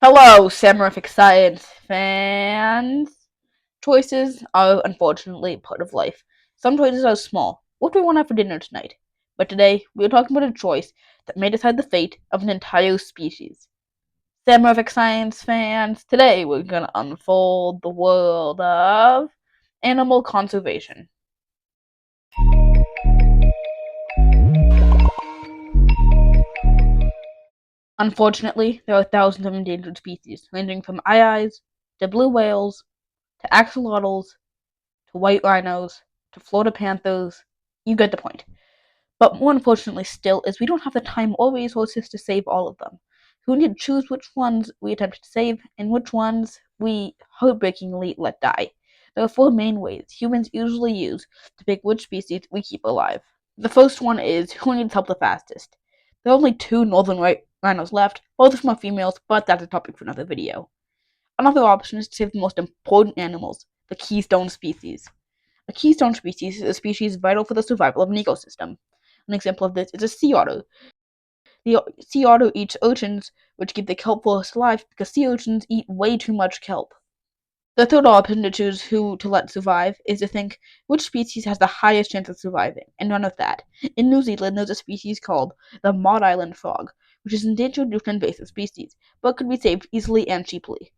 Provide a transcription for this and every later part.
Hello, Sam-ariffic science fans. Choices are unfortunately part of life. Some choices are small. What do we want to have for dinner tonight? But today, we are talking about a choice that may decide the fate of an entire species. Sam-ariffic science fans, today we're going to unfold the world of animal conservation. Unfortunately, there are thousands of endangered species, ranging from aye-ayes to blue whales to axolotls to white rhinos, to Florida panthers. You get the point. But more unfortunately still is we don't have the time or resources to save all of them. So we need to choose which ones we attempt to save and which ones we heartbreakingly let die. There are four main ways humans usually use to pick which species we keep alive. The first one is who needs help the fastest. There are only two northern rhinos left, both of them are females, but that's a topic for another video. Another option is to save the most important animals, the keystone species. A keystone species is a species vital for the survival of an ecosystem. An example of this is a sea otter. The sea otter eats urchins, which keep the kelp forest alive because sea urchins eat way too much kelp. The third option to choose who to let survive is to think which species has the highest chance of surviving, and run with that. In New Zealand, there's a species called the Maud Island frog, which is endangered due to an invasive species, but could be saved easily and cheaply.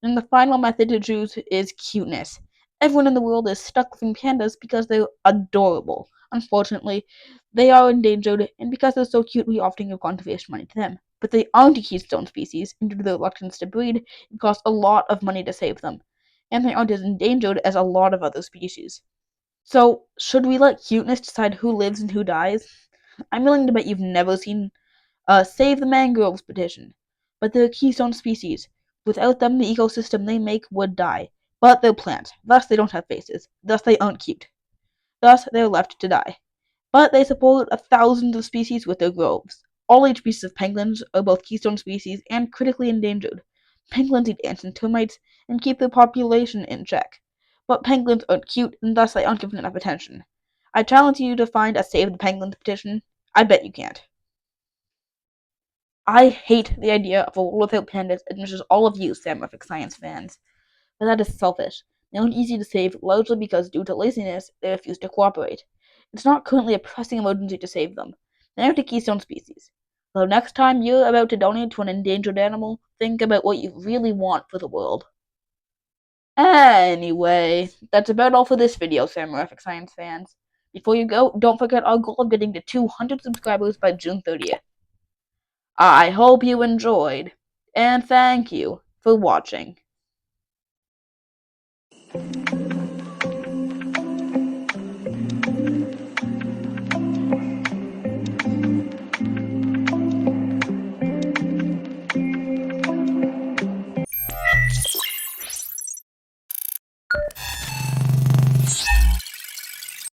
And the final method to choose is cuteness. Everyone in the world is stuck loving pandas because they're adorable. Unfortunately, they are endangered, and because they're so cute, we often give conservation money to them. But they aren't a keystone species, and due to their reluctance to breed, it costs a lot of money to save them. And they aren't as endangered as a lot of other species. So, should we let cuteness decide who lives and who dies? I'm willing to bet you've never seen Save the Mangroves petition. But they're a keystone species. Without them, the ecosystem they make would die. But they're plants, thus they don't have faces, thus they aren't cute. Thus they're left to die. But they support thousands of species with their groves. All eight species of penguins are both keystone species and critically endangered. Penguins eat ants and termites and keep their population in check. But penguins aren't cute, and thus they aren't given enough attention. I challenge you to find a Save the Penguins petition. I bet you can't. I hate the idea of a world without pandas as much as all of you Sam-ariffic science fans, but that is selfish. They aren't easy to save, largely because due to laziness, they refuse to cooperate. It's not currently a pressing emergency to save them. They aren't a keystone species. So next time you're about to donate to an endangered animal, think about what you really want for the world. Anyway, that's about all for this video, Sam-ariffic science fans. Before you go, don't forget our goal of getting to 200 subscribers by June 30th. I hope you enjoyed, and thank you for watching.